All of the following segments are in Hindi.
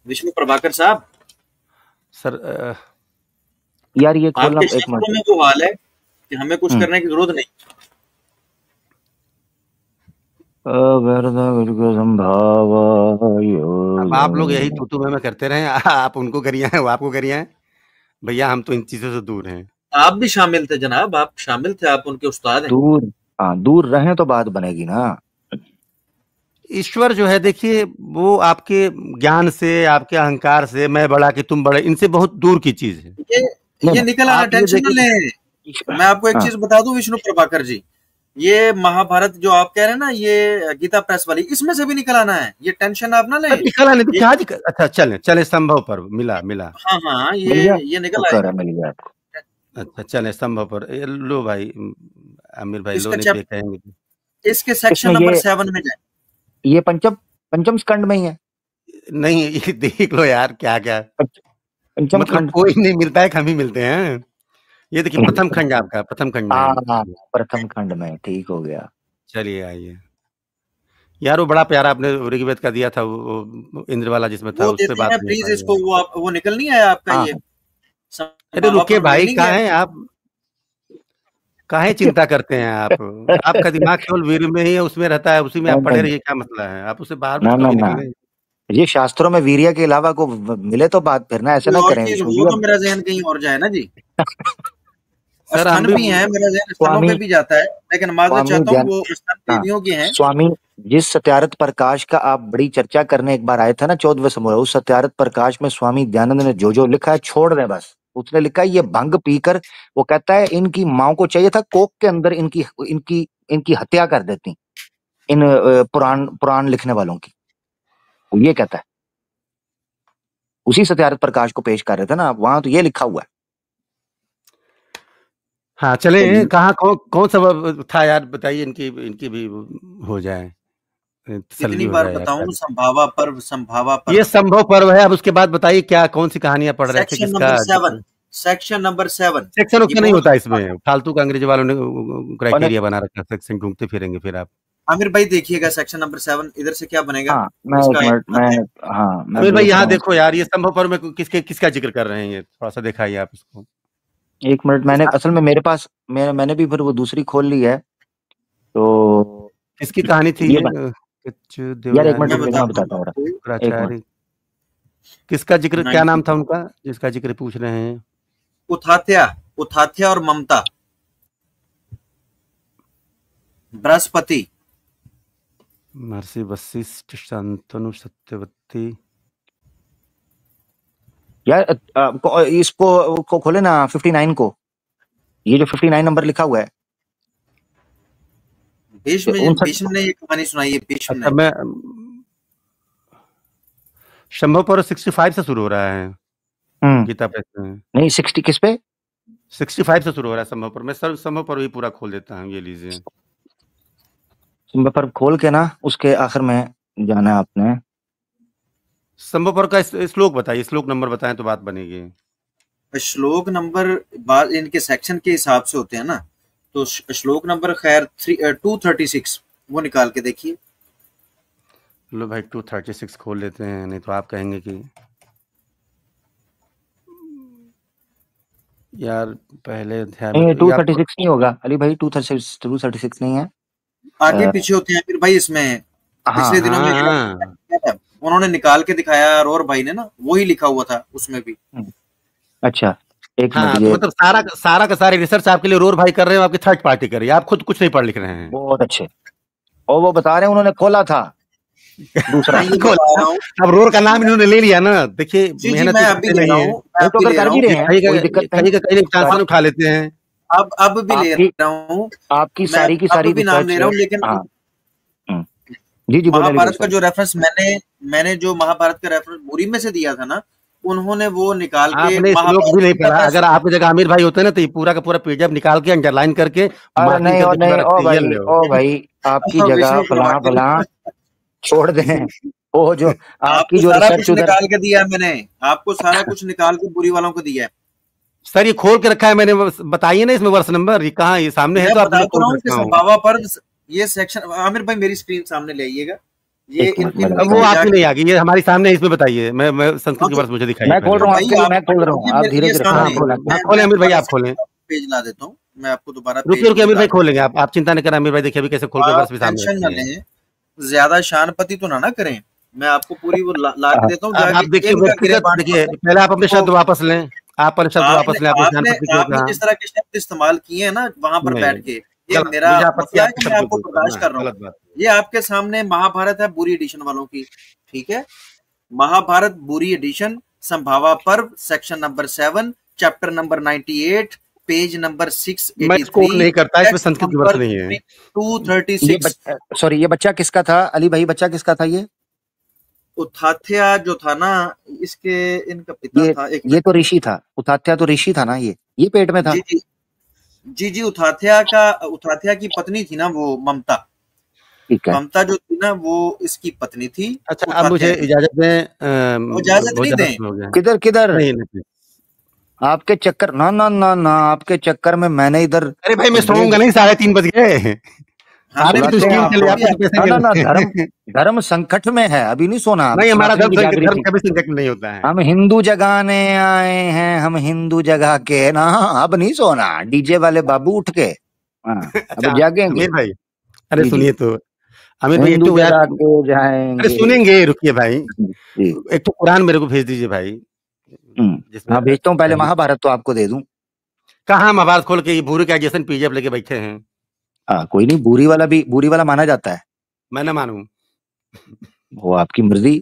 विष्णु प्रभाकर साहब सर यार ये खोलना आपके एक शब्दों मिनट। में वो हाल है कि हमें कुछ करने की जरूरत नहीं। अब आप लोग यही तू मैं करते रहे, आप उनको करिए वो आपको करिए। भैया हम तो इन चीजों से दूर हैं। आप भी शामिल थे जनाब, आप शामिल थे, आप उनके उस्ताद हैं। दूर, हाँ दूर रहें तो बात बनेगी ना। ईश्वर जो है देखिए वो आपके ज्ञान से, आपके अहंकार से, मैं बड़ा कि तुम बड़े, इनसे बहुत दूर की चीज है। ये निकल आना, टेंशन न लें। मैं आपको एक चीज बता दूं विष्णु प्रभाकर जी, ये महाभारत जो आप कह रहे हैं ना, ये गीता प्रेस वाली, इसमें से भी निकल आना है, ये टेंशन आप ना लें। निकल आने तो क्या दिक्कत। अच्छा चले संभव पर मिला। हाँ ये निकल आएगा। मिल गया आपको। अच्छा चले संभव पर लो भाई आमिर भाई लो, नहीं कहेंगे इसके सेक्शन नंबर 7 में जाए। ये पंचम स्कंड में ही है। नहीं ये देख लो यार क्या पंचम मतलब खंड कोई नहीं मिलता है, हम ही मिलते हैं। ये देखिए प्रथम खंड आपका, प्रथम खंड में। प्रथम खंड में ठीक हो गया। चलिए आइए यार, वो बड़ा प्यारा आपने ऋग्वेद का दिया था, वो इंद्र वाला जिसमें था, उस पे बात प्लीज इसको वो निकल नहीं आया आपका ये। अरे रुके भाई, कहाँ हैं आप, काहे चिंता करते हैं आप? आपका दिमाग केवल वीर में ही है, उसमें रहता है, उसी में आप पढ़े रहिए, क्या मसला है? आप उसे बाहर ना ये शास्त्रों में वीर्य के अलावा को मिले तो बात फिर ना ऐसे ना करें। वो तो मेरा जहन कहीं और जाए ना जी। सर हम भी है, मेरा जहन स्थलों पे भी जाता है, लेकिन माजूद चाहता हूँ वो देवियों के हैं। स्वामी जिस सत्यार्थ प्रकाश का आप बड़ी चर्चा करने एक बार आए थे ना 14वें समूह, उस सत्यार्थ प्रकाश में स्वामी दयानंद ने जो लिखा है छोड़ दें बस। उसने लिखा है ये भंग पीकर, वो कहता है इनकी माँ को चाहिए था कोक के अंदर इनकी हत्या कर देती, इन पुराण लिखने वालों की, वो ये कहता है। उसी सत्यार्थ प्रकाश को पेश कर रहे थे ना आप वहां, तो ये लिखा हुआ है। हाँ चले कहाँ कौन सा था यार, बताइए, इनकी भी हो जाए। कितनी बार बताऊं? संभावा पर्व ये संभव पर्व है। अब उसके बाद बताइए क्या, कौन सी कहानियां पढ़ रहे थे, किसका? Section number 7। सेक्शन उसका नहीं होता इसमें, फालतू का अंग्रेजी वालों ने क्राइटेरिया बना रखा, सेक्शन ढूंढते फिरेंगे फिर आप। आमिर भाई देखिएगा सेक्शन नंबर 7 इधर से क्या बनेगा। आमिर भाई यहाँ देखो यार, ये संभव पर्व में किसका जिक्र कर रहे हैं, ये थोड़ा सा दिखाइए आप इसको। एक मिनट, मैंने असल में मेरे पास मैंने भी फिर वो दूसरी खोल ली है। तो किसकी कहानी थी ये? यार एक मिनट मैं बताता हूँ। किसका जिक्र, क्या नाम था उनका जिसका जिक्र पूछ रहे हैं? उथाथ्या और ममता, बृहस्पति, महर्षि वशिष्ठ, शांतनु, सत्यवती। यार इसको खोले ना 59 को, ये जो 59 नंबर लिखा हुआ है। भीष्म ने ये कहानी सुनाई है। भीष्म ने। मैं संभव पर्व 65 से शुरू हो रहा है गीता प्रेस में। नहीं 60 किस पे? 65 से शुरू हो रहा है संभव पर्व। मैं सर संभव पर्व ही पूरा खोल देता हूँ, ये लीजिए संभव पर्व खोल के ना उसके आखिर में जाना है आपने। संभव पर्व का श्लोक बताइए, श्लोक नंबर बताएं तो बात बनेगी। श्लोक नंबर बाद इनके सेक्शन के हिसाब से होते हैं ना, तो श्लोक नंबर खैर 236 वो निकाल के देखिए। लो भाई 236 खोल लेते हैं, नहीं तो आप कहेंगे कि यार पहले अध्याय में 236 नहीं होगा अली भाई, 236 नहीं है, आगे पीछे होते हैं फिर भाई इसमें। पिछले दिनों में उन्होंने निकाल के दिखाया, और भाई ने ना वही लिखा हुआ था उसमें भी। अच्छा एक मिनट, तो मतलब सारा का सारी रिसर्च आपके लिए रोर भाई कर रहे हैं, आपकी थर्ड पार्टी कर रही है, आप खुद कुछ नहीं पढ़ लिख रहे हैं। बहुत अच्छे। और वो बता रहे हैं उन्होंने खोला था दूसरा अब रोर का नाम इन्होंने ले लिया ना। देखिए मेहनत कहीं उठा लेते हैं। अब भी ले रहा हूँ, आपकी सारी की सारी भी नाम ले रहा हूँ, लेकिन जी महाभारत का जो रेफरेंस मैंने जो महाभारत का रेफरेंस बुरी में से दिया था ना, उन्होंने वो निकाल के आपने श्लोक भी नहीं पढ़ा। अगर आपकी जगह आमिर भाई होते ना तो ये पूरा का पूरा पीडीएफ निकाल के अंडरलाइन करके नहीं ओ भाई आपकी जगह फला छोड़ दें। वो जो आपकी जो रिसर्च निकाल के दिया है मैंने आपको, सारा कुछ निकाल के बुरी वालों को दिया है सर। ये खोल के रखा है मैंने, बताइए ना इसमें वर्ष नंबर, ये कहाँ, ये सामने है तो आप संभावा पर्व ये सेक्शन। आमिर भाई मेरी स्क्रीन सामने ले आइएगा, ये एक मिनट, इनकी मैं अब वो आपकी नहीं आ गई, ये हमारे सामने, इसमें बताइए, मैं संस्कृत के वर्ष मुझे दिखाइए मैं खोल पहले। रहा हूँ आपके लिए, आप मैं खोल रहा हूँ, आप धीरे ये धीरे हाँ, सामने खोलें। हाँ, खोलें अमीर भाई, दोबारा आप से खोलें। पेज ला देता हूँ, मैं आपको दोबारा रुकिए, पेज रुकिए अमीर दिखा भाई, देता खोलेंगे, आप चिंता न करें अमीर भाई, देखिए अभी कैसे खोल हूँ। के आप वर्ष भी सामने टेंशन न रखेंगे। लें, ज्यादा शानपति तो ना करें, मैं आपको पूरी वो ला के देता हूँ अब आप जाके देखिए इनका व्यक्तिगत, गिरेबान देखिए पकड़ो। पहले आप अपने तो शब्द वापस लें, आप अपने शब्द वापस लें, आपने आपने ज्ञानपति क्यों आपने कहा? जिस तरह के शब्द इस्तेमाल किए हैं ना वहां पर नहीं, बैठ के, ये गलत, मेरा मुझे आपत्ति मसला है आपके कि मैं शब्दों आपको के ऊपर बर्दाश्त ना, कर रहा हूँ। गलत बात। ये आपके सामने महाभारत है बुरी एडिशन वालों की, ठीक है, महाभारत बुरी एडिशन, संभावा पर्व, section number 7, chapter number 98, page number मैं इसको 683, नहीं करता, इसमें टेक्स्ट संस्कृत की वर्ष नंबर नहीं है। 236। सॉरी, ये बच्चा किसका था अली भाई, बच्चा किसका था ये? उथाथ्या जो था ना, इसके इनका पिता था। एक ये तो ऋषि था, उतात्या तो ऋषि था ना, ये पेट में था। जी जी जी जी, उथाथ्या की पत्नी थी ना वो ममता। ठीक है। ममता जो थी ना वो इसकी पत्नी थी अच्छा, अब उथाथ्या मुझे की। इजाजत दें, वो इजाजत बहुत नहीं ज्यादा दें। समय हो गया। किधर किधर? नहीं नहीं, आपके चक्कर, ना ना ना ना, आपके चक्कर में मैंने इधर अरे भाई मैं देश सोऊंगा नहीं, 3:30 बज गए। हम आपकी तो सुलाते हैं स्ट्रीम चले, आपको। भी आपको तो पैसे ना ना मिल ना, रहे धर्म हैं। धर्म संकट में है, अभी नहीं सोना, नहीं, हमारा सनातन की धर्म जागृति। कभी संकट में नहीं होता है। हम हिंदू जगाने आए हैं, हम हिंदू जगा के ना, अब नहीं सोना, डीजे वाले बाबू उठ के, हाँ अच्छा अब जागेंगे। अमीर भाई, अरे जी जी, सुनिए तो, अमीर भाई एक हिंदू तो यार, जगा के अरे जाएंगे। सुनेंगे, रुकिए भाई, जी। एक तो कुरान मेरे को भेज दीजिए भाई, जिसमें हाँ भेजता हूँ, पहले सही। महाभारत तो आपको दे दूं। कहाँ हम आवाज खोल के ये भूरे का जैसन पीजेब लेके बैठे हैं? हाँ कोई नहीं, बुरी वाला भी बुरी वाला माना जाता है, मैं न मानूं? वो आपकी मर्जी,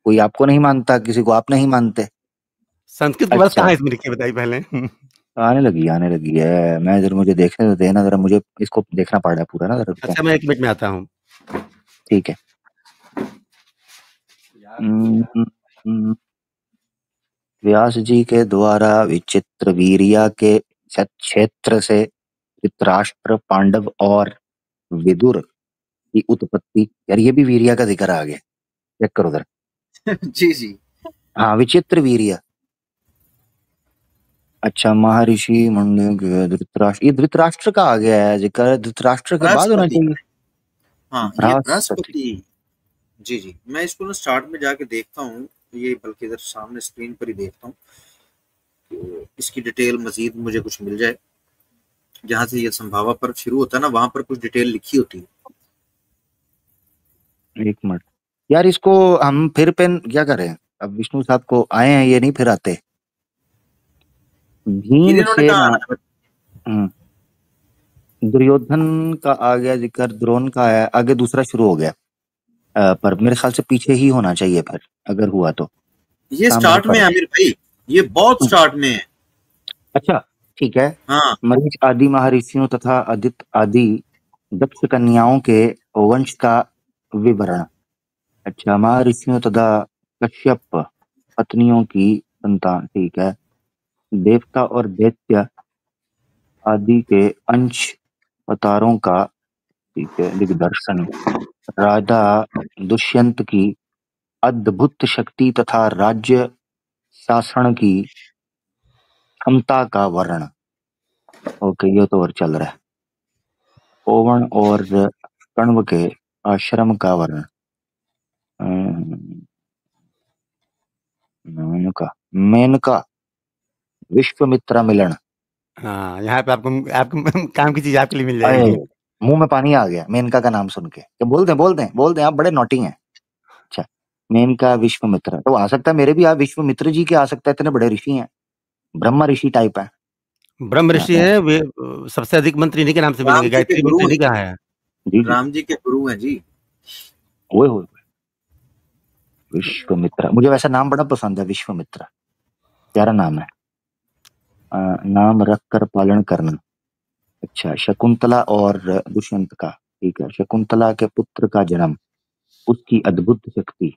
कोई आपको नहीं मानता, किसी को आप नहीं मानते। संस्कृत की वर्ष अच्छा, कहाँ है इसमें लिखी है बताइए पहले। आने लगी है, मैं जरा, मुझे देखने तो देना जरा, मुझे इसको देखना पड़ रहा है पूरा ना जरा, रुको। अच्छा मैं 1 मिनट में आता हूँ। ठीक है। हम्म, हम्म, व्यास जी के द्वारा विचित्र वीरिया के क्षेत्र से धृतराष्ट्र, पांडव और विदुर की उत्पत्ति, यार ये भी वीरिया का जिक्र आ गया, चेक करो उधर। जी जी, हाँ विचित्र वीरिया। अच्छा, महर्षि मंडल, धृतराष्ट्र, ये धृतराष्ट्र का आ गया है जिक्र, धृतराष्ट्र के बाद होना बृहस्पति, चाहिए। हाँ ये बृहस्पति। बृहस्पति। जी जी, मैं इसको ना स्टार्ट में जाके देखता हूँ, ये बल्कि इधर सामने स्क्रीन पर ही देखता हूँ, तो इसकी डिटेल मजीद मुझे कुछ मिल जाए। जहाँ से ये संभावा पर्व शुरू होता है ना वहां पर कुछ डिटेल लिखी होती है। एक मिनट यार, इसको हम फिर पेन क्या करें, अब विष्णु साहब को आए हैं, ये नहीं फिर आते। फिर इन्होंने भीमसेन, कहा दुर्योधन का आ गया जिक्र, द्रोण का आया, आगे दूसरा शुरू हो गया। पर मेरे ख्याल से पीछे ही होना चाहिए फिर, अगर हुआ तो ये सामने स्टार्ट में पर। है आमिर भाई, ये बहुत स्टार्ट में है। अच्छा ठीक है। हाँ मरीच आदि महर्षियों तथा आदित्य आदि दक्ष कन्याओं के वंश का विवरण। अच्छा, महर्षियों तथा कश्यप पत्नियों की संतान, ठीक है, देवता और दैत्य आदि के अंश अवतारों का, ठीक है, दिग्दर्शन। राजा दुष्यंत की अद्भुत शक्ति तथा राज्य शासन की क्षमता का वर्णन। ओके, ये तो और चल रहा है। ओवन और कण्व के आश्रम का वर्णन। मेनका मेनका विश्वामित्रा मिलन। हाँ, यहाँ पे आपको आपको काम की चीज आपके लिए मिल अरे जाएगी। मुंह में पानी आ गया मेनका का नाम सुन के, क्या बोल दें, आप बड़े नॉटी हैं। अच्छा, मेनका विश्वामित्र, तो आ सकता है मेरे भी, आप विश्वामित्र जी के आ सकता है, इतने बड़े ऋषि हैं, ब्रह्म ऋषि टाइप है। ब्रह्म ऋषि है वे, सबसे अधिक मंत्री इन्हीं के नाम से राम मिलेंगे, जी के गायत्री गुरु मंत्र हैं इन्हीं का जी, है। जी जी, राम जी के गुरु हैं जी। ओए विश्वामित्र, मुझे वैसा नाम बड़ा पसंद है, विश्वामित्र प्यारा नाम है। नाम रख कर पालन करना। अच्छा, शकुंतला और दुष्यंत का, ठीक है, शकुंतला के पुत्र का जन्म, उसकी अद्भुत शक्ति,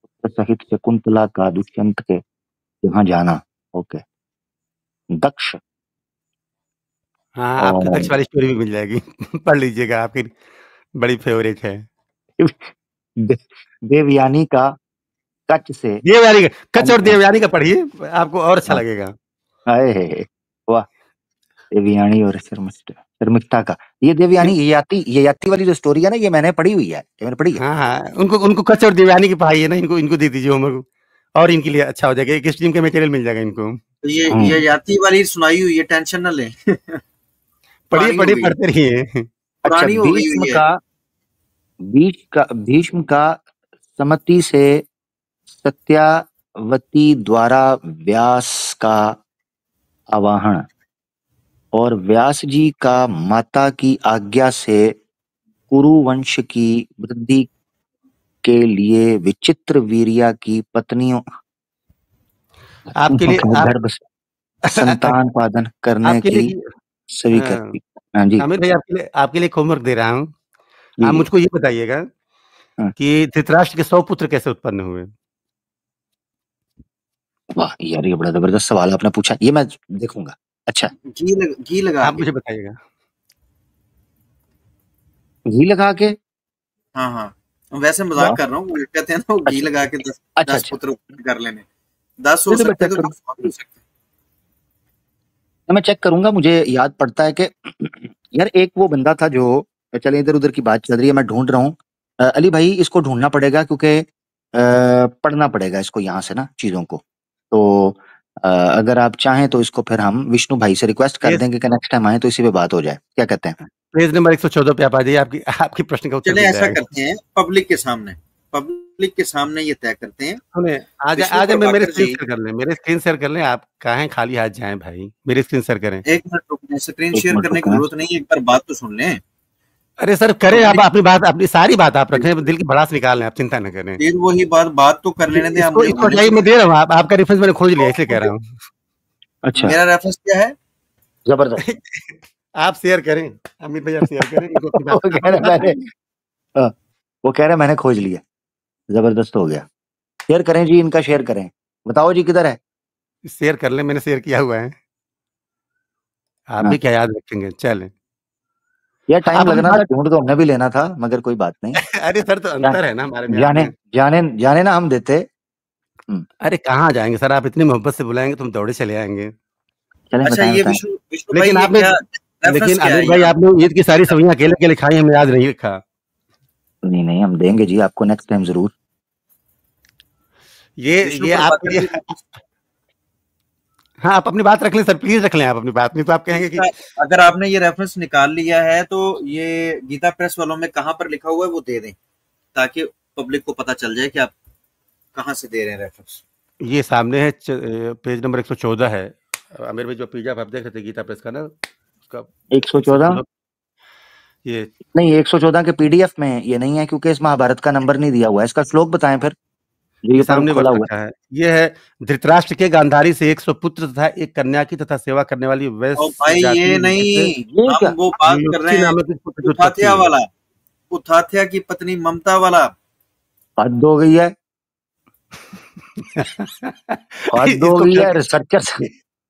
पुत्र सहित शकुंतला का दुष्यंत के यहाँ जाना। ओके, दक्ष हाँ, आपकी और दक्ष वाली स्टोरी भी मिल जाएगी। पढ़ लीजिएगा, आपकी बड़ी फेवरेट है। देवयानी का कच से, देवयानी का, कच्छ और देवयानी का पढ़िए, आपको और अच्छा लगेगा। हाय वाह, देवयानी और शर्मिष्ठ, शर्मिष्ठा का। ये देवयानी, ये याति वाली जो स्टोरी है ना, ये मैंने पढ़ी हुई है, ये मैंने पढ़ी है। हाँ, उनको कच्छ और देवयानी की पढ़ाई है ना, इनको दे दीजिए होमवर्क, और इनके लिए अच्छा हो जाएगा, एक स्ट्रीम का मटेरियल मिल जाएगा इनको। तो ये याति वाली सुनाई हुई है, टेंशन ना लें। पढ़िए पढ़ते रहिए। अच्छा, भीष्म का सम्मति से सत्यावती द्वारा व्यास का आवाहन और व्यास जी का माता की आज्ञा से कुरु वंश की वृद्धि के लिए विचित्र वीर्या की पत्नियों आपके लिए गर्भ संतान पादन करने की सभी करती। हाँ जी आमिर भाई, आपके लिए होमवर्क दे रहा हूँ। आप मुझको ये बताइएगा कि धृतराष्ट्र के 100 पुत्र कैसे उत्पन्न हुए? वाह यार, ये बड़ा जबरदस्त सवाल आपने पूछा, ये मैं देखूंगा। अच्छा, घी लगा आप मुझे बताइएगा। घी लगा के? हाँ हाँ, वैसे मजाक कर रहा हूँ, कहते हैं ना वो घी लगा के 10 पुत्र उत्पन्न कर लेने। 10 हो सकते हैं तो 10 हो सकते हैं। मैं चेक करूंगा, मुझे याद पड़ता है कि यार एक वो बंदा था जो, चले इधर उधर की बात चल रही है, मैं ढूंढ रहा हूँ। अली भाई इसको ढूंढना पड़ेगा, क्योंकि पढ़ना पड़ेगा इसको यहाँ से ना चीजों को। तो अगर आप चाहें तो इसको फिर हम विष्णु भाई से रिक्वेस्ट कर देंगे कि नेक्स्ट टाइम आए तो इसी पे बात हो जाए, क्या कहते हैं? पेज नंबर 114 पे आप आ जाइए, आपकी प्रश्न का उत्तर चले ऐसा करते हैं, पब्लिक के सामने ये तय करते हैं। आज मेरे स्क्रीन शेयर कर लें, मेरे स्क्रीन शेयर कर लें। आप कहाँ खाली हाथ जाएं भाई, मेरे स्क्रीन शेयर करें। एक मिनट रुकने, स्क्रीन शेयर करने की जरूरत नहीं है, एक बार बात तो सुन लें। अरे सर करें, आप अपनी बात, अपनी सारी बात आप रखें, दिल की भड़ास निकाल लें, आप चिंता न करें। फिर वही बात तो कर लेने दें। इसको टाइम में दे रहा हूँ, आपका रेफरेंस मैंने खोज लिया, इसलिए कह रहा हूँ। अच्छा, मेरा रेफरेंस क्या है? जबरदस्त। आप शेयर करें, अमित भैया शेयर करें। वो कह रहे मैंने खोज लिया, जबरदस्त हो गया। शेयर करें जी, इनका शेयर करें। बताओ जी किधर है? शेयर कर ले, मैंने शेयर किया हुआ है। आप भी क्या याद रखेंगे, चलें। यार टाइम लगना था, ढूंढ तो हमने भी लेना था, मगर कोई बात नहीं। अरे सर, तो अंतर है ना हमारे में। जाने ना हम देते। अरे कहाँ जाएंगे सर, आप इतनी मोहब्बत से बुलाएंगे तो हम दौड़े चले आएंगे। अच्छा, ये विष्णु लेकिन अमित भाई आपने ईद की सारी सब्जियां अकेले खाई, हमें याद नहीं रखा। नहीं, हम देंगे जी आपको नेक्स्ट टाइम जरूर। ये आपके लिए। हाँ, आप अपनी बात रख लें सर, प्लीज रख लें आप अपनी बात, नहीं तो आप कहेंगे कि अगर आपने ये रेफरेंस निकाल लिया है तो ये गीता प्रेस वालों में कहाँ पर लिखा हुआ है वो दे दें, ताकि पब्लिक को पता चल जाए कि आप कहाँ से दे रहे हैं रेफरेंस। ये सामने है, पेज नंबर 114 है। आमिर भाई जो पीडीएफ आप देख रहे थे गीता प्रेस का ना, उसका 114 ये नहीं, 114 के पीडीएफ में ये नहीं है, क्योंकि इस महाभारत का नंबर नहीं दिया हुआ है। इसका श्लोक बताएं फिर, ये सामने खोला हुआ है। ये है, धृतराष्ट्र के गांधारी से 100 पुत्र तथा एक कन्या की तथा सेवा करने वाली भाई ये नहीं, हम वो बात कर रहे हैं उथाथ्या की पत्नी ममता वाला। हद हो गई है, हद हो गई है। रिसर्चर्स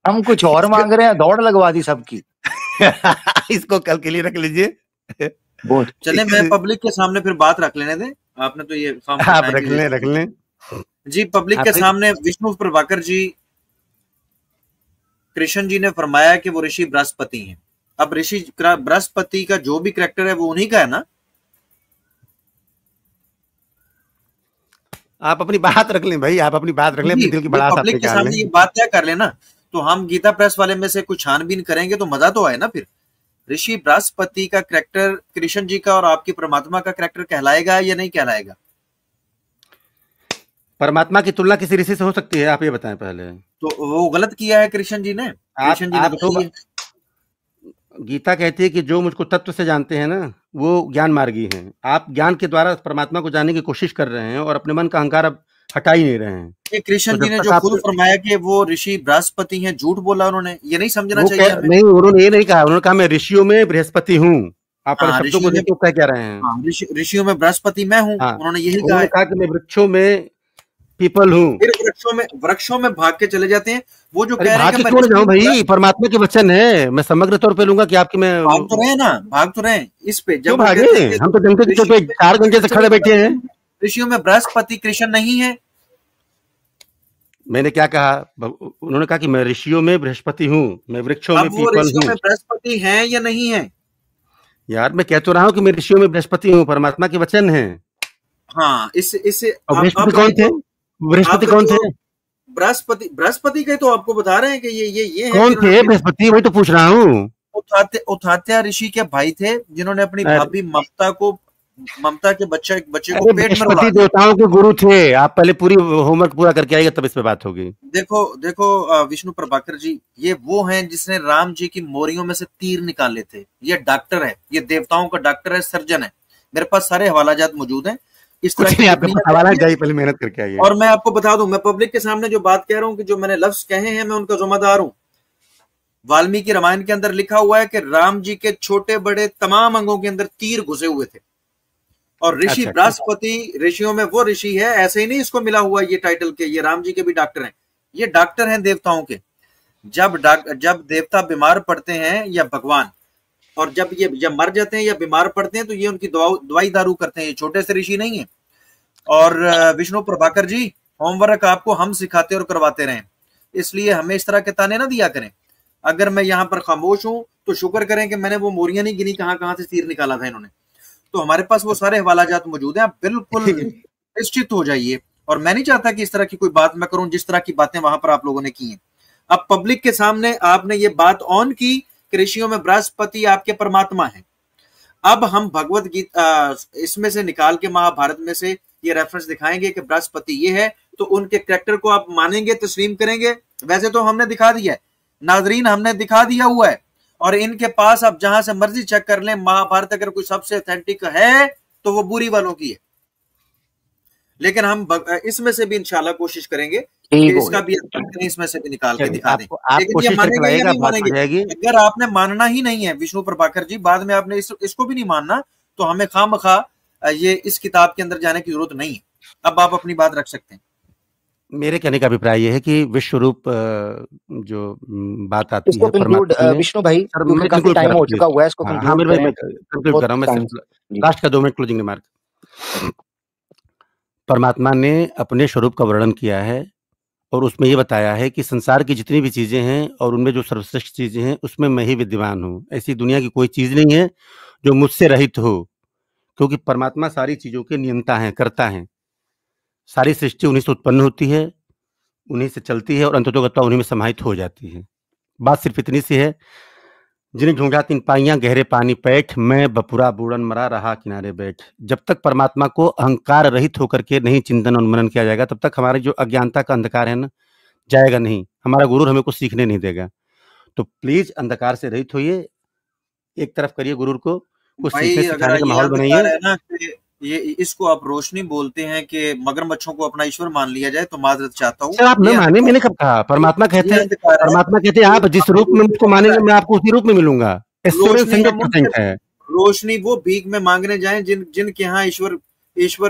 हम कुछ और मांग रहे हैं, दौड़ लगवा दी सबकी। इसको कल के लिए रख लीजिए। चले, मैं पब्लिक के सामने फिर बात रख लेने दें। आपने तो ये आप रख लें जी। पब्लिक के सामने विष्णु प्रभाकर जी, कृष्ण जी ने फरमाया कि वो ऋषि बृहस्पति हैं। अब ऋषि बृहस्पति का जो भी कैरेक्टर है वो उन्हीं का है ना। आप अपनी बात रख लें भाई, आप अपनी बात रख लें, अपनी दिल की भड़ास आप पब्लिक के सामने ये बात तय कर लेना, तो हम गीता प्रेस वाले में से कुछ छानबीन करेंगे तो मजा तो आए ना। फिर ऋषि बृहस्पति का कैरेक्टर कृष्ण जी का और आपकी परमात्मा का कैरेक्टर कहलाएगा या नहीं कहलाएगा? परमात्मा की तुलना किसी ऋषि से हो सकती है, आप ये बताएं पहले। तो वो गलत किया है कृष्ण जी ने। कृष्ण जी ने तो गीता कहती है कि जो मुझको तत्व से जानते हैं ना, वो ज्ञान मार्गी हैं। आप ज्ञान के द्वारा परमात्मा को जानने की कोशिश कर रहे हैं और अपने मन का अहंकार अब हटा ही नहीं रहे हैं। कृष्ण जी ने जो खुद फरमाया कि वो ऋषि बृहस्पति हैं, झूठ बोला उन्होंने, ये नहीं समझना चाहिए हमें। नहीं, उन्होंने ये नहीं कहा, उन्होंने कहा मैं ऋषियों में बृहस्पति हूँ। आप शब्दों को देखो क्या कह रहे हैं। ऋषियों में बृहस्पति मैं हूँ, उन्होंने यही कहा कि मैं वृक्षों में पीपल हूँ। फिर वृक्षों में भाग के चले जाते हैं। वो जो कह रहे हैं कि मैं भाई, परमात्मा के वचन है, मैं समग्र तौर पे लूंगा कि आपकी मैं भाग तो रहे इस पे। जब भागे, हम तो जंगल के पे 4 घंटे से खड़े बैठे हैं। ऋषियों में बृहस्पति कृष्ण नहीं है। मैंने क्या कहा? उन्होंने कहा कि मैं ऋषियों में बृहस्पति हूँ, मैं वृक्षों में पीपल हूँ। बृहस्पति हैं या नहीं है? यार मैं कह तो रहा हूँ कि मैं ऋषियों में बृहस्पति हूँ, परमात्मा के वचन है। हाँ, इससे बृहस्पति कौन थे? बृहस्पति कौन थे? बृहस्पति के तो आपको बता रहे हैं कि ये कौन थे बृहस्पति? वही तो पूछ रहा हूँ। उथात्या ऋषि के भाई थे, जिन्होंने अपनी भाभी ममता के बच्चे को पेट में बृहस्पति देवताओं के गुरु थे। आप पहले पूरी होमवर्क पूरा करके आइएगा तब इस पे बात होगी। देखो विष्णु प्रभाकर जी, ये वो हैं जिसने राम जी की मोरियों में से तीर निकाले थे। ये डॉक्टर है, ये देवताओं का डॉक्टर है, सर्जन है। मेरे पास सारे हवालाजात मौजूद हैं। इस तरह की आपके पास हवाला जाइए, पहले मेहनत करके आइए। और मैं आपको बता दूं, मैं पब्लिक के सामने जो बात कह रहा हूं कि जो मैंने लफ्ज कहे हैं मैं उनका जिम्मेदार हूं। वाल्मीकि रामायण के अंदर लिखा हुआ है कि राम जी के छोटे बड़े तमाम अंगों के अंदर तीर घुसे हुए थे। और ऋषि बृहस्पति ऋषियों में वो ऋषि है, ऐसे ही नहीं इसको मिला हुआ ये टाइटल के, ये राम जी के भी डॉक्टर हैं। ये डॉक्टर हैं देवताओं के। जब देवता बीमार पड़ते हैं या भगवान, और जब मर जाते हैं या बीमार पड़ते हैं तो ये उनकी दवाई दारू करते हैं। ये छोटे से ऋषि नहीं है। और विष्णु प्रभाकर जी, होमवर्क आपको हम सिखाते और करवाते रहे, इसलिए हमें इस तरह के ताने ना दिया करें। अगर मैं यहाँ पर खामोश हूं तो शुक्र करें कि मैंने वो मोरियां नहीं गिनी कहां से तीर निकाला था इन्होंने। तो हमारे पास वो सारे हवालाजात मौजूद हैं, आप बिल्कुल निश्चित हो जाइए। और मैं नहीं चाहता कि इस तरह की कोई बात मैं करूं जिस तरह की बातें वहां पर आप लोगों ने की हैं। अब पब्लिक के सामने आपने ये बात ऑन की कि ऋषियों में बृहस्पति आपके परमात्मा है। अब हम भगवत गीता इसमें से निकाल के महाभारत में से ये रेफरेंस दिखाएंगे कि बृहस्पति ये है, तो उनके कैरेक्टर को आप मानेंगे, तस्लीम करेंगे। वैसे तो हमने दिखा दिया है नाजरीन, हमने दिखा दिया हुआ है। और इनके पास आप जहां से मर्जी चेक कर लें, महाभारत अगर कोई सबसे ऑथेंटिक है तो वो बुरी वालों की है। लेकिन हम इसमें से भी इंशाल्लाह कोशिश करेंगे कि इसका भी इसमें से भी निकाल के दिखा दें। लेकिन ये मानेंगे या नहीं मानेंगे? अगर आपने मानना ही नहीं है विष्णु प्रभाकर जी, बाद में आपने इसको भी नहीं मानना, तो हमें खामखा ये इस किताब के अंदर जाने की जरूरत नहीं है। अब आप अपनी बात रख सकते हैं। मेरे कहने का अभिप्राय यह है कि विश्व रूप जो बात आती है परमात्मा, विष्णु भाई काफी टाइम हो चुका हुआ है, इसको कंक्लूड कर रहा हूं मैं, सिर्फ लास्ट का 2 मिनट क्लोजिंग रिमार्क। परमात्मा ने अपने स्वरूप का वर्णन किया है और उसमें ये बताया है कि संसार की जितनी भी चीजें हैं और उनमें जो सर्वश्रेष्ठ चीजें हैं उसमें मैं ही विद्यमान हूँ। ऐसी दुनिया की कोई चीज नहीं है जो मुझसे रहित हो, क्योंकि परमात्मा सारी चीजों के नियंता है, करता है। सारी सृष्टि उन्हीं से उत्पन्न होती है, उन्हीं से चलती है और अंततोगत्वा उन्हीं में समाहित हो जाती है। बात सिर्फ इतनी सी है, जिन्हें ढूंढा 3 पाइयां गहरे पानी पैठ, मैं बपुरा बूढ़न मरा रहा किनारे बैठ। जब तक परमात्मा को अहंकार रहित होकर के नहीं चिंतन और मनन किया जाएगा, तब तक हमारे जो अज्ञानता का अंधकार है ना, जाएगा नहीं। हमारा गुरु हमें कुछ सीखने नहीं देगा। तो प्लीज अंधकार से रहित होइए, एक तरफ करिए गुरु को, कुछ सीखने सिखाने का माहौल बनाइए। ये इसको आप रोशनी बोलते हैं कि मगरमच्छों को अपना ईश्वर मान लिया जाए, तो माजरत चाहता हूँ। आप न माने, मैंने कब कहा? परमात्मा कहते हैं, परमात्मा कहते हैं आप जिस रूप में मुझको मानेंगे मैं आपको उसी रूप में मिलूंगा। है रोशनी वो भीख में मांगने जाए जिनके यहाँ ईश्वर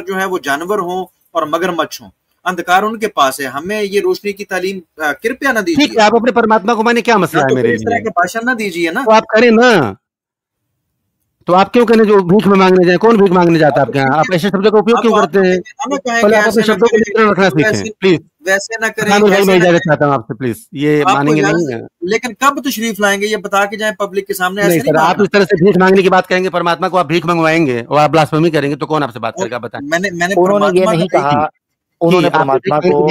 जो है वो जानवर हो और मगरमच्छ हो। अंधकार उनके पास है। हमें ये रोशनी की तालीम कृपया न दीजिए। आप अपने परमात्मा को माने, क्या मसला है मेरे लिए? इस तरह के भाषण न दीजिए ना। तो आप करें ना, तो आप क्यों कहने जो भीख में मांगने जाए? कौन भीख मांगने जाता है आपके यहाँ? आप ऐसे शब्दों का उपयोग क्यों करते हैं? पहले आप अपने शब्दों को नियंत्रण रखना सीखें प्लीज। वैसे ना करें। मैं इजाजत चाहता हूँ आपसे, प्लीज। ये मानेंगे नहीं है। लेकिन कब तशरीफ लाएंगे ये बता के जाए पब्लिक के सामने। नहीं सर, आप इस तरह से भीख मांगने की बात कहेंगे परमात्मा को, आप भीख मंगवाएंगे और आप ब्लास्फेमी करेंगे, तो कौन आपसे बात करेगा? बताएं। मैंने उन्होंने ये नहीं कहा, उन्होंने परमात्मा को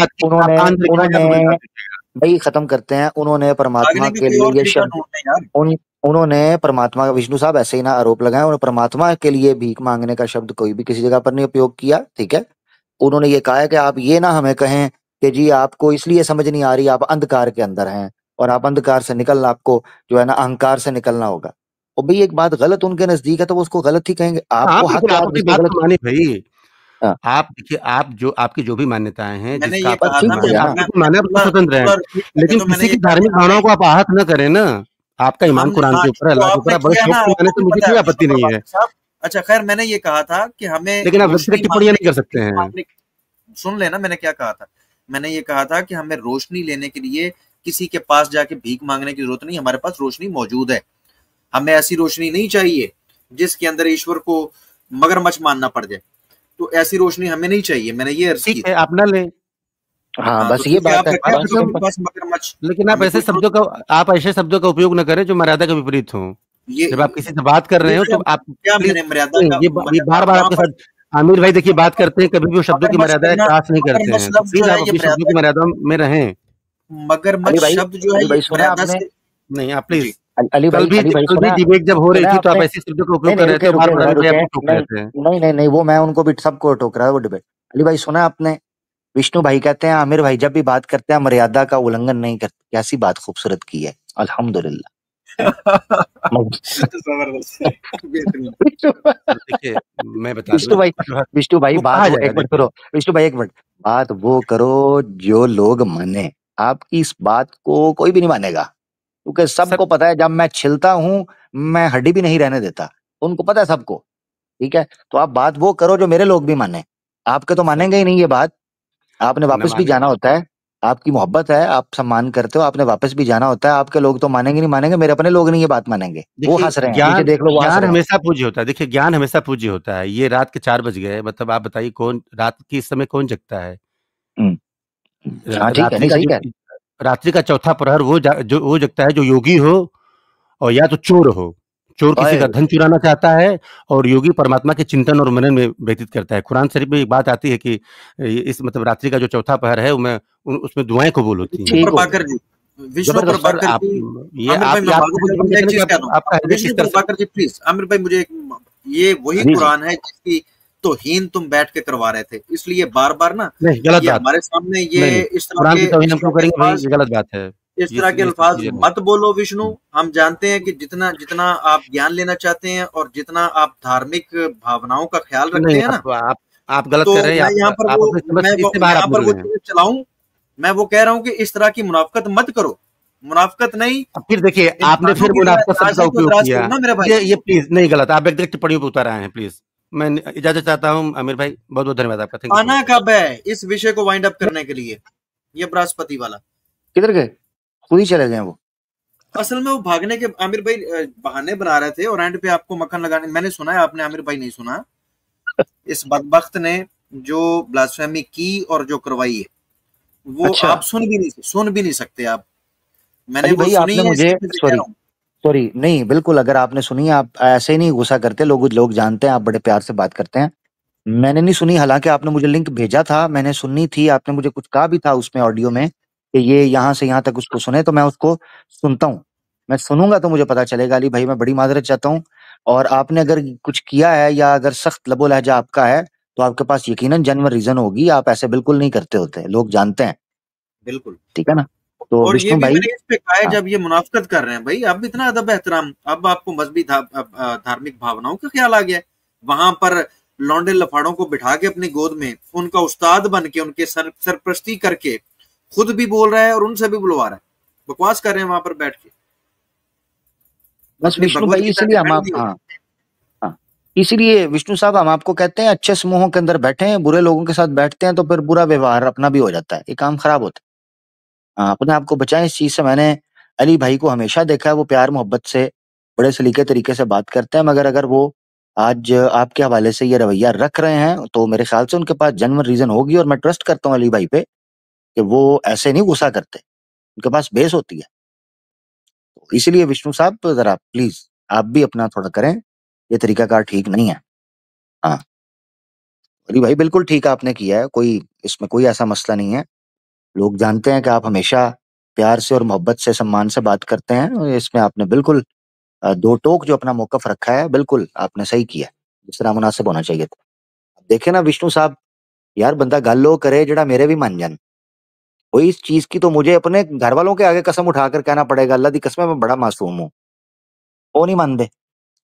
भाई खत्म करते हैं। उन्होंने परमात्मा के लिए ये शब्द, उन्होंने परमात्मा, विष्णु साहब ऐसे ही ना आरोप लगाए, उन्होंने परमात्मा के लिए भीख मांगने का शब्द कोई भी किसी जगह पर नहीं उपयोग किया। ठीक है, उन्होंने ये कहा है कि आप ये ना हमें कहें कि जी आपको इसलिए समझ नहीं आ रही, आप अंधकार के अंदर हैं और आप अंधकार से निकलना, आपको जो है ना अहंकार से निकलना होगा। और भाई एक बात गलत उनके नजदीक है तो वो उसको गलत ही कहेंगे। आपको भाई आप देखिए, आप जो आपकी जो भी मान्यताएं हैं, जिसका स्वतंत्र है, लेकिन किसी की धार्मिक भावनाओं को आप आहत न करें ना। आपका ईमान कुरान के ऊपर, अल्लाह के ऊपर, बड़े शौक से माने तो मुझे कोई आपत्ति नहीं है। अच्छा खैर, मैंने ये कहा था कि हमें, लेकिन आप व्यक्तिगत टिप्पणियां नहीं कर सकते हैं। सुन लेना मैंने क्या कहा था। मैंने ये कहा था कि हमें रोशनी लेने के लिए किसी के पास जाके भीख मांगने की जरूरत नहीं। हमारे पास रोशनी मौजूद है। हमें ऐसी रोशनी नहीं चाहिए जिसके अंदर ईश्वर को मगरमच्छ मानना पड़ जाए। तो ऐसी रोशनी हमें नहीं चाहिए। मैंने ये अर्ज की। आप ना लें। हाँ बस ये बात है। मगरमच्छ, लेकिन आप ऐसे शब्दों का उपयोग न करें जो मर्यादा के विपरीत हो। जब आप किसी से बात कर रहे हो तो आप क्या मैंने मर्यादा का ये बार-बार आपके साथ आमिर भाई देखिए बात करते हैं, कभी भी वो शब्दों की मर्यादा क्रॉस नहीं करते हैं, तो प्लीज आप अपनी शब्दों की मर्यादा में रहें। मगरमच्छ शब्द जो है ये मर्यादा से नहीं, आप प्लीज अली भाई कल भी डिबेट जब हो रही थी तो आप ऐसे शब्दों का उपयोग कर रहे थे, बार-बार आमिर भाई आपको टोक रहे थे। नहीं, वो मैं उनको भी सबको टोक रहा है वो डिबेट। अली भाई सुना आपने, विष्णु भाई कहते हैं आमिर भाई जब भी बात करते हैं मर्यादा का उल्लंघन नहीं करते। कैसी बात खूबसूरत की है, अल्हम्दुलिल्लाह। देखिए मैं बता दूं विष्णु भाई बात वो एक मिनट करो, विष्णु भाई एक मिनट, बात वो करो जो लोग माने। आपकी इस बात को कोई भी नहीं मानेगा, क्योंकि सबको पता है जब मैं छिलता हूँ मैं हड्डी भी नहीं रहने देता, उनको पता है सबको, ठीक है। तो आप बात वो करो जो मेरे लोग भी माने, आपके तो मानेंगे ही नहीं ये बात। आपने वापस भी जाना होता है, आपकी मोहब्बत है, आप सम्मान करते हो, आपने वापस भी जाना होता है। आपके लोग तो मानेंगे नहीं मानेंगे, मेरे अपने लोग नहीं ये बात मानेंगे। वो हंस रहे हैं, नीचे देख लो वो हंस रहे हैं। हमेशा पूज्य होता है। देखिए ज्ञान हमेशा पूज्य होता है। ये रात के 4 बज गए, मतलब आप बताइए कौन रात के इस समय कौन जगता है? रात्रि का चौथा प्रहर वो जगता है जो योगी हो और या तो चोर हो। चोर किसी का धन चुराना चाहता है और योगी परमात्मा के चिंतन और मनन में व्यतीत करता है। कुरान शरीफ में एक बात आती है कि इस मतलब रात्रि का जो चौथा पहर है उसमें दुआएं कबूल होती हैं। प्रभाकर जी, विष्णु प्रभाकर जी प्लीज आमिर भाई मुझे ये वही कुरान है जिसकी तौहीन तुम बैठ के करवा रहे थे, इसलिए बार बार ना गलत बात हमारे सामने ये इस तरह के गलत बात है। इस तरह के अल्फाज मत बोलो विष्णु। हम जानते हैं कि जितना जितना आप ज्ञान लेना चाहते हैं और जितना आप धार्मिक भावनाओं का ख्याल रखते हैं ना, आप गलत कर रहे हैं। मैं यहाँ पर वो चीज चलाऊं, मैं वो कह रहा हूँ कि इस तरह की मुनाफकत मत करो। मुनाफकत नहीं, फिर देखिए आपने फिर मुनाफकत शब्द का उपयोग किया। ये प्लीज नहीं, गलत। आप व्यक्तिगत टिप्पणियों पर उतर आए हैं, प्लीज मैं इजाजत चाहता हूँ। आमिर भाई बहुत बहुत धन्यवाद आपका। आना कब है इस विषय को वाइंड अप करने के लिए? ये बृहस्पति वाला किधर गए? खुद ही चले गए वो। असल में वो भागने के आमिर भाई बहाने बना रहे थे और एंड पे आपको मक्खन लगाने। मैंने सुना है, आपने आमिर भाई नहीं सुना। इस बदबख्त ने जो ब्लास्फेमी की और जो करवाई है वो आप सुन भी नहीं सकते आप। मैंने वो सुनी है, मुझे सॉरी नहीं, बिल्कुल अगर आपने सुनी, आप ऐसे ही नहीं गुस्सा करते। लोग जानते हैं आप बड़े प्यार से बात करते हैं। मैंने नहीं सुनी, हालांकि आपने मुझे लिंक भेजा था, मैंने सुननी थी। आपने मुझे कुछ कहा भी था उसमें ऑडियो में कि ये यहाँ से यहाँ तक उसको सुने, तो मैं उसको सुनता हूँ। मैं सुनूंगा तो मुझे पता चलेगा। अली भाई मैं बड़ी माजरत चाहता हूँ, और आपने अगर कुछ किया है या अगर सख्त लबो लहजा आपका है तो आपके पास यकीनन जेन्युइन रीजन होगी। आप ऐसे बिल्कुल नहीं करते होते, लोग जानते हैं। बिल्कुल ठीक है ना। तो और ये भी मैंने इस पे कहा है, जब ये मुनाफकत कर रहे हैं भाई, अब इतना अदब एहतराम, अब आपको मजहबी धार्मिक भावनाओं का ख्याल आ गया। वहां पर लौंडे लफाड़ों को बिठा के अपनी गोद में उनका उस्ताद बन के उनके सरपरस्ती करके खुद भी बोल रहा है और उनसे भी बुलवा रहा है। बकवास कर रहे हैं वहां पर बैठ के। बस विष्णु भाई इसलिए हम इसीलिए विष्णु साहब हम आपको कहते हैं अच्छे समूहों के अंदर बैठे हैं, बुरे लोगों के साथ बैठते हैं तो फिर बुरा व्यवहार अपना भी हो जाता है, ये काम खराब होता है। अपने आपको बचाएं इस चीज से। मैंने अली भाई को हमेशा देखा है वो प्यार मोहब्बत से बड़े सलीके तरीके से बात करते हैं, मगर अगर वो आज आपके हवाले से ये रवैया रख रहे हैं तो मेरे ख्याल से उनके पास जेन्युइन रीजन होगी। और मैं ट्रस्ट करता हूँ अली भाई पे कि वो ऐसे नहीं गुस्सा करते, उनके पास बेस होती है। तो इसलिए विष्णु साहब जरा प्लीज आप भी अपना थोड़ा करें, ये तरीकाकार ठीक नहीं है। हाँ अली भाई बिल्कुल ठीक आपने किया है, कोई इसमें कोई ऐसा मसला नहीं है। लोग जानते हैं कि आप हमेशा प्यार से और मोहब्बत से सम्मान से बात करते हैं। इसमें आपने बिल्कुल दो टोक जो अपना मौकफ रखा है, बिल्कुल आपने सही किया, जिस तरह मुनासिब होना चाहिए था। देखे ना विष्णु साहब, यार बंदा गल लो करे जड़ा मेरे भी मान जान। वही इस चीज की तो मुझे अपने घर वालों के आगे कसम उठाकर कहना पड़ेगा, अल्लाह दी कसम मैं बड़ा मासूम हूँ। वो नहीं मानते,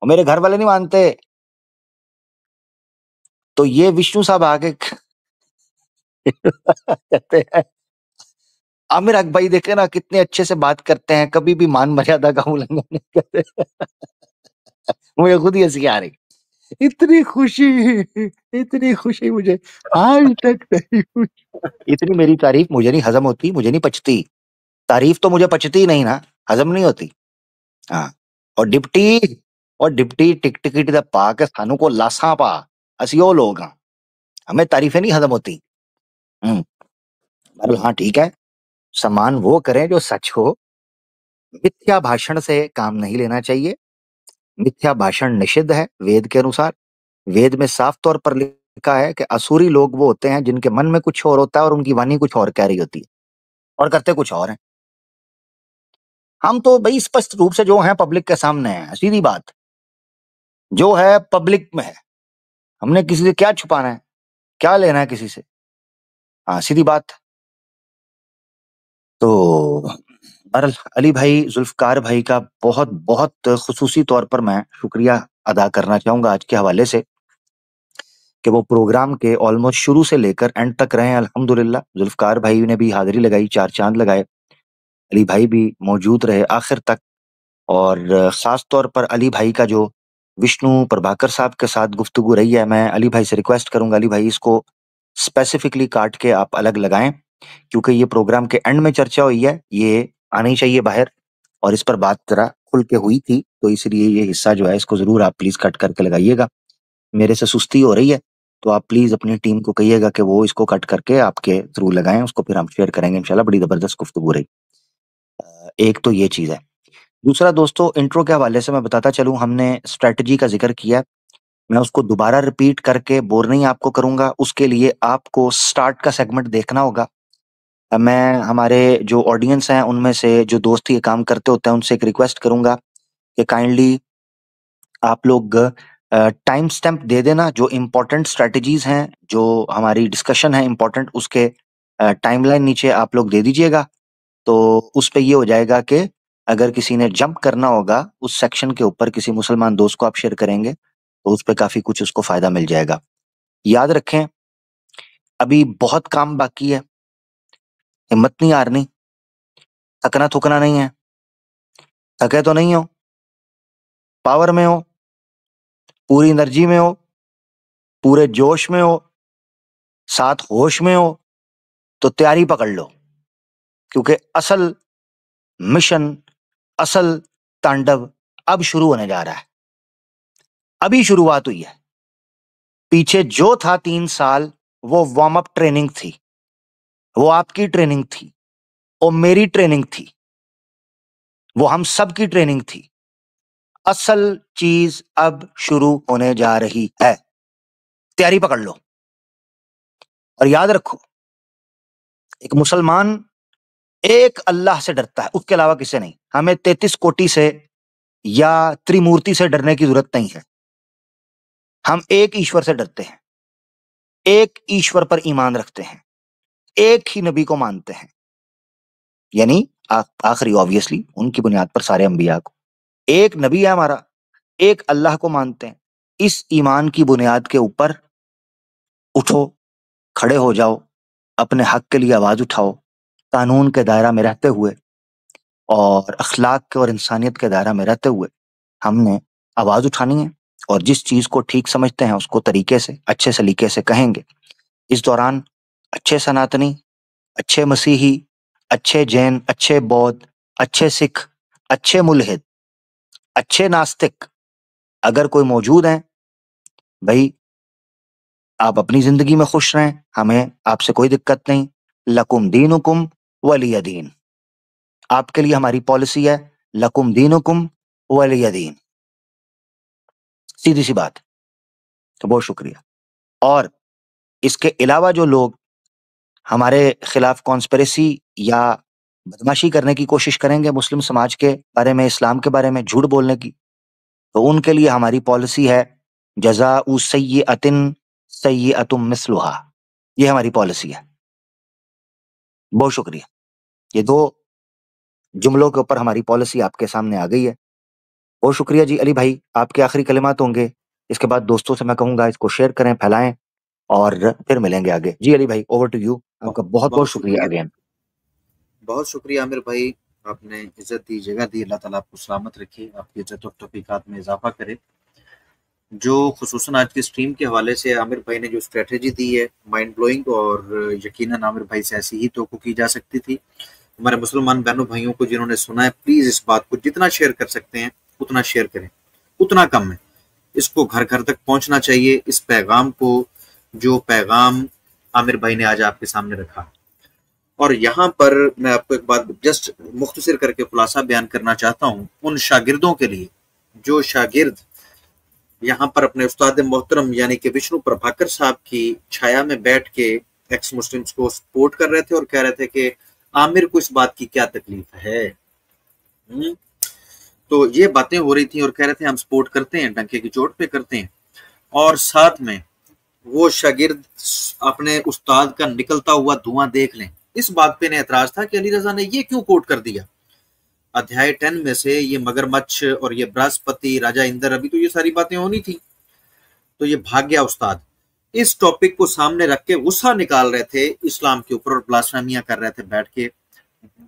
और मेरे घर वाले नहीं मानते। तो ये विष्णु साहब आगे कहते हैं आमिर हक भाई देखे ना कितने अच्छे से बात करते हैं, कभी भी मान मर्यादा का उल्लंघन नहीं करते। मुझे खुद ही हंसी आ रही, इतनी खुशी मुझे आज तक नहीं हुई। इतनी मेरी तारीफ मुझे नहीं हजम होती, मुझे नहीं पचती। तारीफ तो मुझे पचती नहीं ना, हजम नहीं होती। हाँ और डिप्टी टिक टिकट दा पा के सानू को लासा पा, असि वो लोग हाँ, हमें तारीफें नहीं हजम होती। हाँ ठीक है, सम्मान वो करें जो सच हो, मिथ्या भाषण से काम नहीं लेना चाहिए। मिथ्या भाषण निषिद्ध है वेद के अनुसार। वेद में साफ तौर पर लिखा है कि असुरी लोग वो होते हैं जिनके मन में कुछ और होता है और उनकी वाणी कुछ और कह रही होती है और करते कुछ और हैं। हम तो भाई स्पष्ट रूप से जो हैं पब्लिक के सामने हैं, सीधी बात, जो है पब्लिक में है। हमने किसी से क्या छुपाना है, क्या लेना है किसी से? हाँ, सीधी बात। तो अली भाई, जुल्फकार भाई का बहुत बहुत खुसूसी तौर पर मैं शुक्रिया अदा करना चाहूंगा आज के हवाले से कि वो प्रोग्राम के ऑलमोस्ट शुरू से लेकर एंड तक रहे हैं। अल्हम्दुलिल्लाह जुल्फकार भाई ने भी हाजिरी लगाई, 4 चांद लगाए। अली भाई भी मौजूद रहे आखिर तक। और खास तौर पर अली भाई का जो विष्णु प्रभाकर साहब के साथ गुफ्तगू रही है, मैं अली भाई से रिक्वेस्ट करूंगा, अली भाई इसको स्पेसिफिकली काट के आप अलग लगाएं, क्योंकि ये प्रोग्राम के एंड में चर्चा हुई है, ये आनी चाहिए बाहर, और इस पर बात जरा खुल के हुई थी, तो इसलिए ये हिस्सा जो है इसको जरूर आप प्लीज कट करके लगाइएगा। मेरे से सुस्ती हो रही है, तो आप प्लीज अपनी टीम को कहिएगा कि वो इसको कट करके आपके थ्रू लगाएं, उसको फिर हम शेयर करेंगे इंशाल्लाह। बड़ी जबरदस्त गुफ्तगू रही। एक तो ये चीज है। दूसरा दोस्तों, इंट्रो के हवाले से मैं बताता चलूं, हमने स्ट्रेटजी का जिक्र किया, मैं उसको दोबारा रिपीट करके बोर नहीं आपको करूंगा। उसके लिए आपको स्टार्ट का सेगमेंट देखना होगा। मैं हमारे जो ऑडियंस हैं उनमें से जो दोस्त ये काम करते होते हैं उनसे एक रिक्वेस्ट करूंगा कि काइंडली आप लोग टाइम स्टैम्प दे देना, जो इम्पोर्टेंट स्ट्रेटजीज हैं, जो हमारी डिस्कशन है इम्पोर्टेंट, उसके टाइमलाइन नीचे आप लोग दे दीजिएगा। तो उस पे ये हो जाएगा कि अगर किसी ने जंप करना होगा उस सेक्शन के ऊपर, किसी मुसलमान दोस्त को आप शेयर करेंगे तो उस पे काफी कुछ उसको फायदा मिल जाएगा। याद रखें, अभी बहुत काम बाकी है, हिम्मत नहीं हारनी, थकना थुकना नहीं है। थके तो नहीं हो, पावर में हो, पूरी एनर्जी में हो, पूरे जोश में हो, साथ होश में हो, तो तैयारी पकड़ लो, क्योंकि असल मिशन, असल तांडव अब शुरू होने जा रहा है। अभी शुरुआत हुई है। पीछे जो था 3 साल, वो वार्म अप ट्रेनिंग थी, वो आपकी ट्रेनिंग थी, वो मेरी ट्रेनिंग थी, वो हम सब की ट्रेनिंग थी। असल चीज अब शुरू होने जा रही है, तैयारी पकड़ लो। और याद रखो, एक मुसलमान एक अल्लाह से डरता है, उसके अलावा किसी नहीं। हमें 33 कोटि से या त्रिमूर्ति से डरने की जरूरत नहीं है। हम एक ईश्वर से डरते हैं, एक ईश्वर पर ईमान रखते हैं, एक ही नबी को मानते हैं, यानी आखिरी ऑब्वियसली उनकी बुनियाद पर सारे अंबिया को। एक नबी है हमारा, एक अल्लाह को मानते हैं। इस ईमान की बुनियाद के ऊपर उठो, खड़े हो जाओ, अपने हक के लिए आवाज उठाओ, कानून के दायरा में रहते हुए और अखलाक के और इंसानियत के दायरा में रहते हुए हमने आवाज उठानी है, और जिस चीज को ठीक समझते हैं उसको तरीके से, अच्छे सलीके से कहेंगे। इस दौरान अच्छे सनातनी, अच्छे मसीही, अच्छे जैन, अच्छे बौद्ध, अच्छे सिख, अच्छे मुल्हिद, अच्छे नास्तिक अगर कोई मौजूद हैं, भाई आप अपनी जिंदगी में खुश रहें, हमें आपसे कोई दिक्कत नहीं। लकुम दीनुकुम वलिय दीन, आपके लिए हमारी पॉलिसी है, लकुम दीनुकुम वलिय दीन, सीधी सी बात। तो बहुत शुक्रिया। और इसके अलावा जो लोग हमारे खिलाफ कॉन्स्पिरेसी या बदमाशी करने की कोशिश करेंगे मुस्लिम समाज के बारे में, इस्लाम के बारे में झूठ बोलने की, तो उनके लिए हमारी पॉलिसी है जज़ाउ सय्यअतिन सय्यअतुम मिस्लुहा। ये हमारी पॉलिसी है। बहुत शुक्रिया। ये 2 जुमलों के ऊपर हमारी पॉलिसी आपके सामने आ गई है। बहुत शुक्रिया जी। अली भाई, आपके आखिरी कलिमात होंगे, इसके बाद दोस्तों से मैं कहूंगा इसको शेयर करें, फैलाएं, और फिर मिलेंगे आगे। जी अली भाई, ओवर टू यू। आपका बहुत बहुत शुक्रिया अगेन। बहुत शुक्रिया आमिर भाई, आपने इज्जत दी, जगह दी। अल्लाह ताला आपको सलामत रखे, आपकी इज्जत और तौफीकात में इजाफा करे। जो खुसूसन आज की स्ट्रीम के हवाले से आमिर भाई ने जो स्ट्रेटजी दी है, माइंड ब्लोइंग, और यकीनन आमिर भाई से ऐसी ही तो की जा सकती थी। हमारे मुसलमान बहनों भाइयों को जिन्होंने सुना है, प्लीज इस बात को जितना शेयर कर सकते हैं उतना शेयर करें, उतना कम है। इसको घर घर तक पहुंचना चाहिए, इस पैगाम को, जो पैगाम आमिर भाई ने आज आपके सामने रखा। और यहाँ पर मैं आपको एक बात जस्ट मुख्तसर करके खुलासा बयान करना चाहता हूँ उन शागिर्दों के लिए जो शागिर्द यहाँ पर अपने उस्ताद मोहतरम यानी कि विष्णु प्रभाकर साहब की छाया में बैठ के एक्स मुस्लिम्स को सपोर्ट कर रहे थे और कह रहे थे कि आमिर को इस बात की क्या तकलीफ है। तो ये बातें हो रही थी और कह रहे थे हम सपोर्ट करते हैं, डंके की चोट पे करते हैं। और साथ में वो शागिर्द अपने उस्ताद का निकलता हुआ धुआं देख लें, इस बात पे एतराज था कि अली रजा ने ये क्यों कोट कर दिया। अध्याय 10 में से ये मगरमच्छ और ये बृहस्पति राजा इंद्र, अभी तो ये सारी बातें होनी थी, तो ये भाग गया उस्ताद। इस टॉपिक को सामने रख के गुस्सा निकाल रहे थे इस्लाम के ऊपर और ब्लास्फेमियां कर रहे थे, बैठ के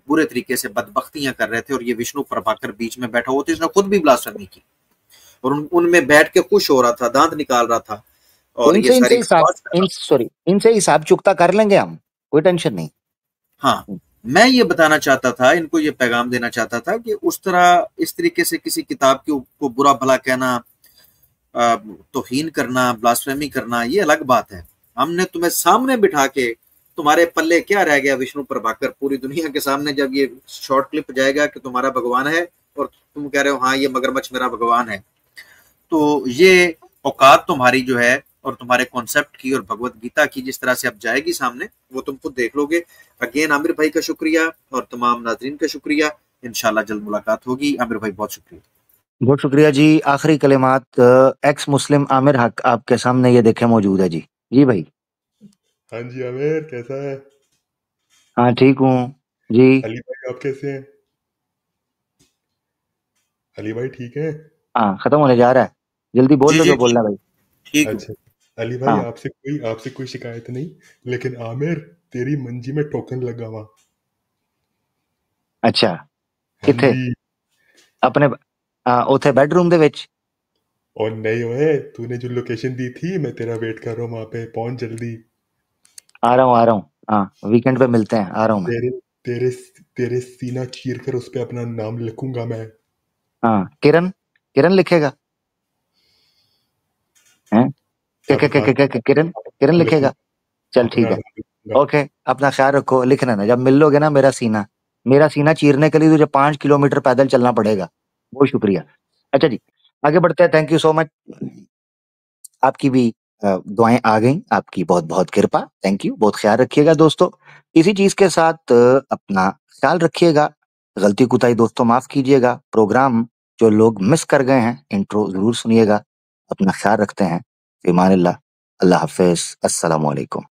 बुरे तरीके से बदबख्तियां कर रहे थे। और ये विष्णु प्रभाकर बीच में बैठा हुआ था, इसने खुद भी ब्लास्फेमी की और उनमें बैठ के खुश हो रहा था, दांत निकाल रहा था। और इनसे हिसाब चुकता कर लेंगे हम, कोई टेंशन नहीं। हाँ, मैं ये बताना चाहता था, इनको ये पैगाम देना चाहता था कि उस तरह इस तरीके से किसी किताब को बुरा भला कहना, तौहीन करना, ब्लास्फेमी करना, ये अलग बात है। हमने तुम्हें सामने बिठा के, तुम्हारे पल्ले क्या रह गया विष्णु प्रभाकर, पूरी दुनिया के सामने जब ये शॉर्ट क्लिप जाएगा कि तुम्हारा भगवान है और तुम कह रहे हो हाँ ये मगरमच्छ मेरा भगवान है, तो ये औकात तुम्हारी जो है और तुम्हारे कॉन्सेप्ट की और भगवत गीता की जिस तरह से अब जाएगी सामने, वो तुम खुद देख लोगे। अगेन आमिर भाई का शुक्रिया और तमाम नाजरीन का शुक्रिया। इंशाल्लाह जल्द मुलाकात होगी। आमिर भाई बहुत शुक्रिया। बहुत शुक्रिया जी। आखिरी कलिमात एक्स मुस्लिम आमिर हक आपके सामने ये देखे मौजूद है जी। जी भाई। हाँ जी आमिर, कैसा है? हाँ ठीक हूँ जी। अली भाई आप कैसे हैं? अली भाई ठीक है? हाँ, खत्म होने जा रहा है, जल्दी बोल लो जो बोलना भाई। ठीक। अच्छा अली भाई, हाँ। आपसे कोई शिकायत नहीं, लेकिन आमिर तेरी मंजी में टोकन लगा हुआ। अच्छा, किथे? अपने उथे बेडरूम दे विच? और नहीं ओए, तूने जो लोकेशन दी थी, मैं तेरा वेट कर रहा हूँ वहां पे, पहुंच जल्दी। आ रहा हूँ। हाँ, वीकेंड पे मिलते हैं, आ रहा हूँ मैं। तेरे सीना चीर कर उस पे अपना नाम लिखूंगा मैं। हाँ, किरण लिखेगा हैं? किरण लिखेगा। चल ठीक है, ओके। अपना ख्याल रखो, लिखना ना, जब मिल लोगे ना मेरा सीना चीरने के लिए तुझे 5 किलोमीटर पैदल चलना पड़ेगा। बहुत शुक्रिया। अच्छा जी, आगे बढ़ते हैं। Thank you so much. आपकी भी दुआएं आ गई, आपकी बहुत बहुत कृपा। Thank you. बहुत ख्याल रखिएगा दोस्तों। इसी चीज के साथ अपना ख्याल रखिएगा। गलती कुताई दोस्तों माफ कीजिएगा। प्रोग्राम जो लोग मिस कर गए हैं, इंट्रो जरूर सुनिएगा। अपना ख्याल रखते हैं। ईमान अल्लाह। अल्लाह हाफिज। अस्सलाम वालेकुम।